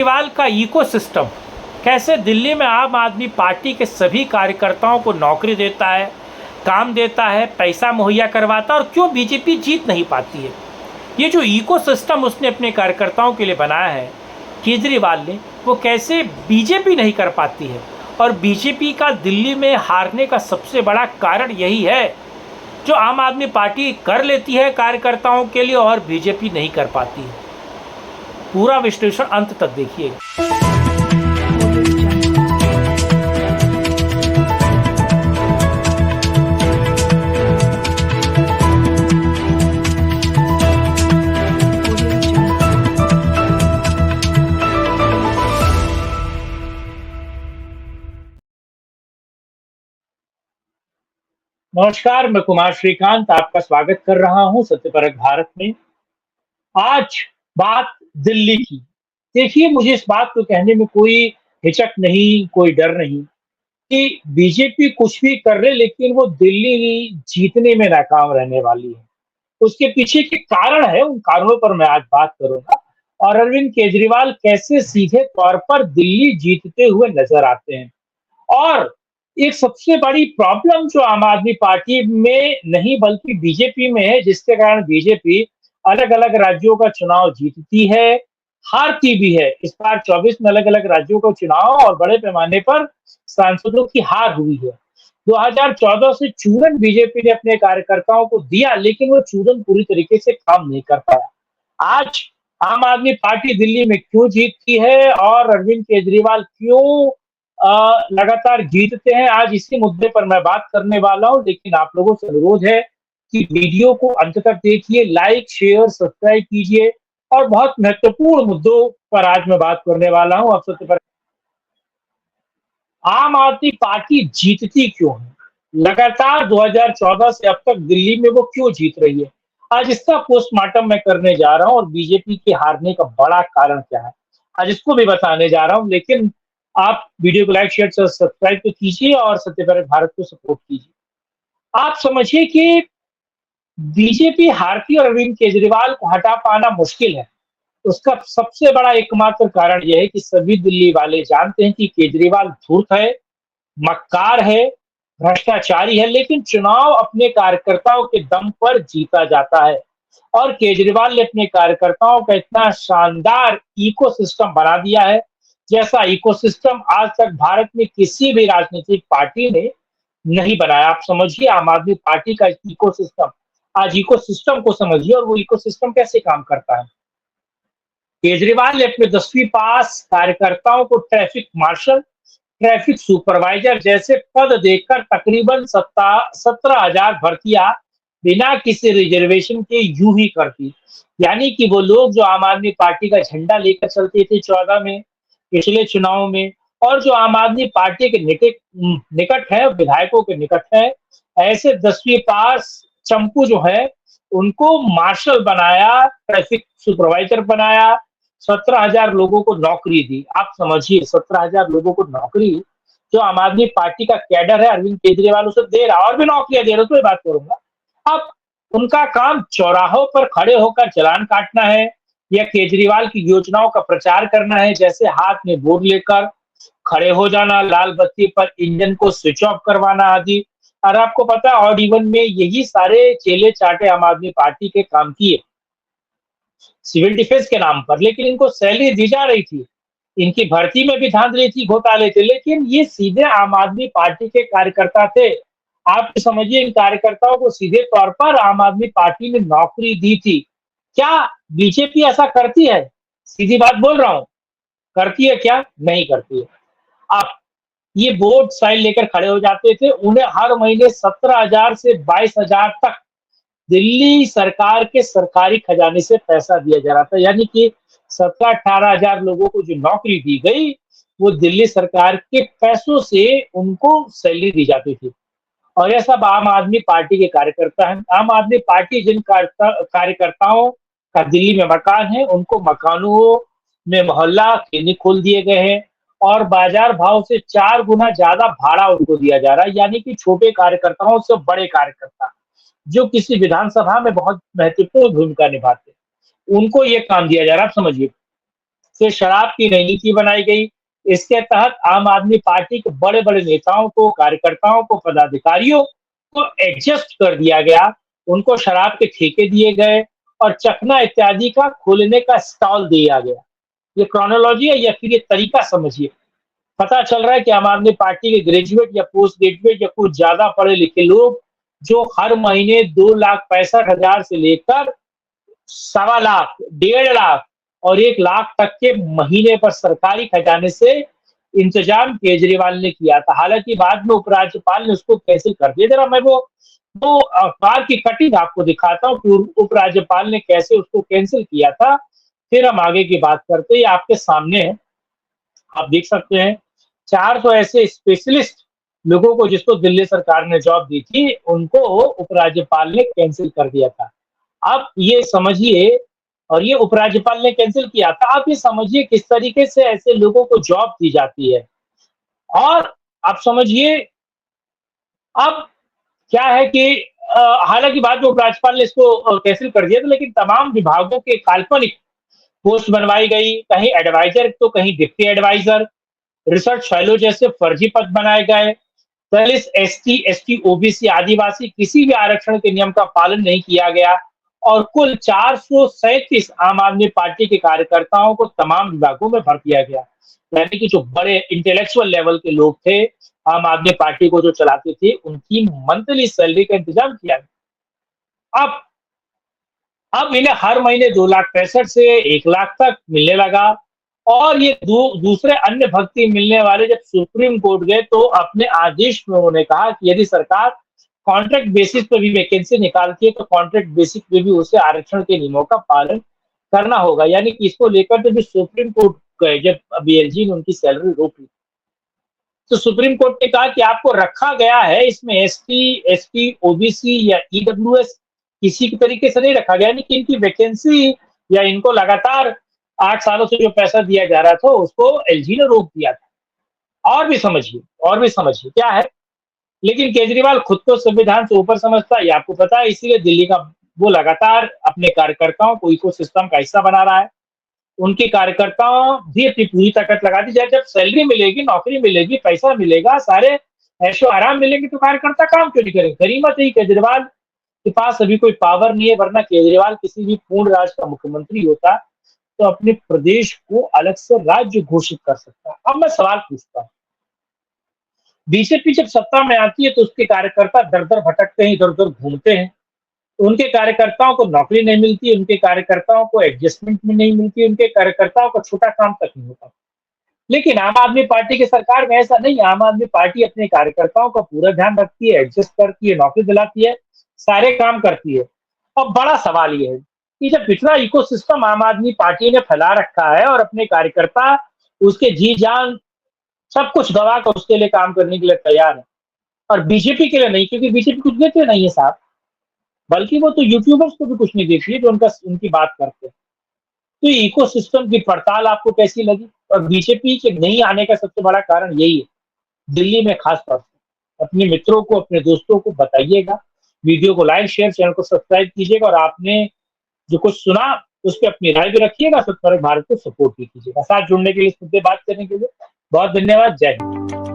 केजरीवाल का इकोसिस्टम कैसे दिल्ली में आम आदमी पार्टी के सभी कार्यकर्ताओं को नौकरी देता है, काम देता है, पैसा मुहैया करवाता है और क्यों बीजेपी जीत नहीं पाती है। ये जो इकोसिस्टम उसने अपने कार्यकर्ताओं के लिए बनाया है केजरीवाल ने, वो कैसे बीजेपी नहीं कर पाती है। और बीजेपी का दिल्ली में हारने का सबसे बड़ा कारण यही है, जो आम आदमी पार्टी कर लेती है कार्यकर्ताओं के लिए और बीजेपी नहीं कर पाती है। पूरा विश्लेषण अंत तक देखिए। नमस्कार, मैं कुमार श्रीकांत आपका स्वागत कर रहा हूं सत्यपरक भारत में। आज बात दिल्ली की। देखिए, मुझे इस बात को कहने में कोई हिचक नहीं, कोई डर नहीं कि बीजेपी कुछ भी कर ले, लेकिन वो दिल्ली जीतने में नाकाम रहने वाली है। उसके पीछे के कारण है, उन कारणों पर मैं आज बात करूंगा और अरविंद केजरीवाल कैसे सीधे तौर पर दिल्ली जीतते हुए नजर आते हैं। और एक सबसे बड़ी प्रॉब्लम जो आम आदमी पार्टी में नहीं बल्कि बीजेपी में है, जिसके कारण बीजेपी अलग-अलग राज्यों का चुनाव जीतती है, हारती भी है। इस बार 24 में अलग-अलग राज्यों का चुनाव और बड़े पैमाने पर सांसदों की हार हुई है। 2014 से चूरन बीजेपी ने अपने कार्यकर्ताओं को दिया, लेकिन वो चूरन पूरी तरीके से काम नहीं कर पाया। आज आम आदमी पार्टी दिल्ली में क्यों जीतती है और अरविंद केजरीवाल क्यों लगातार जीतते हैं, आज इसी मुद्दे पर मैं बात करने वाला हूं। लेकिन आप लोगों से अनुरोध है कि वीडियो को अंत तक देखिए, लाइक, शेयर, सब्सक्राइब कीजिए और बहुत महत्वपूर्ण मुद्दों पर आज मैं बात करने वाला हूं। अब सबसे पहले, आम आदमी पार्टी जीतती क्यों है? लगातार 2014 से अब तक दिल्ली में वो क्यों जीत रही है? आज इसका पोस्टमार्टम मैं करने जा रहा हूं और बीजेपी के हारने का बड़ा कारण क्या है, आज इसको भी बताने जा रहा हूं। लेकिन आप वीडियो को लाइक, शेयर, सब्सक्राइब तो कीजिए और सत्यपरक भारत को सपोर्ट कीजिए। आप समझिए कि बीजेपी हारती और अरविंद केजरीवाल को हटा पाना मुश्किल है। उसका सबसे बड़ा एकमात्र कारण यह है कि सभी दिल्ली वाले जानते हैं कि केजरीवाल धूर्त है, मक्कार है, भ्रष्टाचारी है, लेकिन चुनाव अपने कार्यकर्ताओं के दम पर जीता जाता है। और केजरीवाल ने अपने कार्यकर्ताओं का इतना शानदार इकोसिस्टम बना दिया है, जैसा इकोसिस्टम आज तक भारत में किसी भी राजनीतिक पार्टी ने नहीं बनाया। आप समझिए आम आदमी पार्टी का इकोसिस्टम, आज इकोसिस्टम को समझिए और वो इकोसिस्टम कैसे काम करता है। केजरीवाल ने अपने 10वीं पास कार्यकर्ताओं को ट्रैफिक मार्शल, ट्रैफिक सुपरवाइजर जैसे पद देकर तकरीबन 17,000 भर्तियां बिना किसी रिजर्वेशन के यूं ही कर दी। यानी कि वो लोग जो आम आदमी पार्टी का झंडा लेकर चलते थे 14 में, पिछले चुनाव में, और जो आम आदमी पार्टी के निकट है, विधायकों के निकट है, ऐसे 10वीं पास चंपू जो है उनको मार्शल बनाया, ट्रैफिक सुपरवाइजर बनाया, 17,000 लोगों को नौकरी दी। आप समझिए 17,000 लोगों को नौकरी, जो आम आदमी पार्टी का कैडर है अरविंद केजरीवाल उसे दे रहा, और भी नौकरियां दे रहा, तो ये बात करूंगा। अब उनका काम चौराहों पर खड़े होकर चालान काटना है या केजरीवाल की योजनाओं का प्रचार करना है, जैसे हाथ में बोर्ड लेकर खड़े हो जाना, लाल बत्ती पर इंजन को स्विच ऑफ करवाना आदि। और आपको पता है ऑड इवन में यही सारे चेले चाटे आम आदमी पार्टी के काम किए सिविल डिफेंस के नाम पर, लेकिन इनको सैलरी दी जा रही थी, इनकी भर्ती में भी धांधली थी, घोटाले थे, लेकिन ये सीधे आम आदमी पार्टी के कार्यकर्ता थे। आप समझिए इन कार्यकर्ताओं को सीधे तौर पर आम आदमी पार्टी ने नौकरी दी थी। क्या बीजेपी ऐसा करती है? सीधी बात बोल रहा हूं, करती है क्या? नहीं करती है। आप ये वोट साइन लेकर खड़े हो जाते थे, उन्हें हर महीने 17,000 से 22,000 तक दिल्ली सरकार के सरकारी खजाने से पैसा दिया जा रहा था। यानी कि 17-18,000 लोगों को जो नौकरी दी गई, वो दिल्ली सरकार के पैसों से उनको सैलरी दी जाती थी। और ये सब आम आदमी पार्टी के कार्यकर्ता हैं। आम आदमी पार्टी जिन कार्यकर्ताओं का दिल्ली में मकान है, उनको मकानों में मोहल्ला क्लिनिक खोल दिए गए हैं और बाजार भाव से 4 गुना ज्यादा भाड़ा उनको दिया जा रहा है। यानी कि छोटे कार्यकर्ताओं से बड़े कार्यकर्ता, जो किसी विधानसभा में बहुत महत्वपूर्ण भूमिका निभाते हैं, उनको ये काम दिया जा रहा है। आप समझिए से शराब की नई नीति बनाई गई। इसके तहत आम आदमी पार्टी के बड़े-बड़े नेताओं को, कार्यकर्ताओं को, पदाधिकारियों को एडजस्ट कर दिया गया। उनको शराब के ठेके दिए गए और चखना इत्यादि का खोलने का स्टॉल दिया गया। ये क्रोनोलॉजी है या फिर ये तरीका समझिए। पता चल रहा है कि आम आदमी पार्टी के ग्रेजुएट या पोस्ट ग्रेजुएट या कुछ ज़्यादा पढ़े-लिखे लोग जो हर महीने 2,65,000 से लेकर सवा लाख, 1.5 लाख और 1 लाख तक के महीने पर सरकारी खजाने से इंतजाम केजरीवाल ने किया था। हालाँकि बाद में उपराज्यपाल ने उसको कैंसल कर दिया। ज़रा मैं वो अखबार की कटिंग आपको दिखाता हूँ कि उपराज्यपाल ने कैसे उसको कैंसल किया था, फिर हम आगे की बात करते हैं। ये आपके सामने है, आप देख सकते हैं 400 ऐसे स्पेशलिस्ट लोगों को जिसको दिल्ली सरकार ने जॉब दी थी, उनको उपराज्यपाल ने कैंसल कर दिया था। आप ये समझिए और ये उपराज्यपाल ने कैंसल किया था। आप ये समझिए किस तरीके से ऐसे लोगों को जॉब दी जाती है। और आप समझिए अब क्या है कि हालाँकि बाद में उपराज्यपाल ने इसको कैंसल कर दिया था, लेकिन तमाम विभागों के काल्पनिक पोस्ट बनवाई गई, कहीं एडवाइज़र तो कहीं डिप्टी एडवाइज़र, रिसर्च फेलो जैसे फर्जी पद बनाए गए। दलित, एसटी, एसटी, ओबीसी, आदिवासी किसी भी आरक्षण के नियम का पालन नहीं किया गया और कुल 437 आम आदमी पार्टी के कार्यकर्ताओं को तमाम विभागों में भर दिया गया। यानी कि जो बड़े इंटेलेक्चुअल लेवल के लोग थे, आम आदमी पार्टी को जो चलाते थे, उनकी मंथली सैलरी का इंतजाम किया गया। अब इन्हें हर महीने 2,65,000 से 1 लाख तक मिलने लगा और ये दूसरे अन्य भक्ति मिलने वाले जब सुप्रीम कोर्ट गए तो अपने आदेश में उन्होंने कहा कि यदि सरकार कॉन्ट्रैक्ट बेसिस पे भी वैकेंसी निकालती है तो कॉन्ट्रैक्ट बेसिस पे भी उसे आरक्षण के नियमों का पालन करना होगा। यानी कि इसको लेकर जब सुप्रीम कोर्ट गए, जब बीएलजी ने उनकी सैलरी रोक ली, तो सुप्रीम कोर्ट ने कहा कि आपको रखा गया है इसमें एसटी, ओबीसी या ईडब्ल्यूएस किसी के तरीके से नहीं रखा गया, यानी कि इनकी वैकेंसी या इनको लगातार 8 सालों से जो पैसा दिया जा रहा था उसको एलजी ने रोक दिया था। और भी समझिए क्या है, लेकिन केजरीवाल खुद को संविधान से ऊपर समझता है, ये आपको पता है, इसीलिए दिल्ली का वो लगातार अपने कार्यकर्ताओं को इकोसिस्टम का हिस्सा बना रहा है। उनके कार्यकर्ताओं भी अपनी पूरी ताकत लगा दी जाए, जब सैलरी मिलेगी, नौकरी मिलेगी, पैसा मिलेगा, सारे ऐशो आराम मिलेंगे तो कार्यकर्ता काम क्यों नहीं करेंगे? गनीमत है केजरीवाल के पास अभी कोई पावर नहीं है, वरना केजरीवाल किसी भी पूर्ण राज्य का मुख्यमंत्री होता तो अपने प्रदेश को अलग से राज्य घोषित कर सकता। अब मैं सवाल पूछता हूँ, बीजेपी जब सत्ता में आती है तो उसके कार्यकर्ता दर-दर भटकते हैं, इधर-उधर घूमते हैं। तो उनके कार्यकर्ताओं को नौकरी नहीं मिलती, उनके कार्यकर्ताओं को एडजस्टमेंट भी नहीं मिलती, उनके कार्यकर्ताओं को छोटा काम तक नहीं होता। लेकिन आम आदमी पार्टी की सरकार में ऐसा नहीं है। आम आदमी पार्टी अपने कार्यकर्ताओं का पूरा ध्यान रखती है, एडजस्ट करती है, नौकरी दिलाती है, सारे काम करती है। अब बड़ा सवाल ये है कि जब इतना इकोसिस्टम आम आदमी पार्टी ने फैला रखा है और अपने कार्यकर्ता उसके जी जान सब कुछ गवा कर उसके लिए काम करने के लिए तैयार है और बीजेपी के लिए नहीं, क्योंकि बीजेपी कुछ देते नहीं है साहब, बल्कि वो तो यूट्यूबर्स को भी कुछ नहीं देती है जो उनकी बात करते हैं। तो ये इकोसिस्टम की पड़ताल आपको कैसी लगी? और बीजेपी के नहीं आने का सबसे बड़ा कारण यही है, दिल्ली में खास तौर से। अपने मित्रों को, अपने दोस्तों को बताइएगा, वीडियो को लाइक, शेयर, चैनल को सब्सक्राइब कीजिएगा और आपने जो कुछ सुना उस पे अपनी राय भी रखिएगा, स्वच्छ भारत को सपोर्ट भी कीजिएगा। साथ जुड़ने के लिए, इस मुद्दे बात करने के लिए बहुत धन्यवाद। जय हिंद।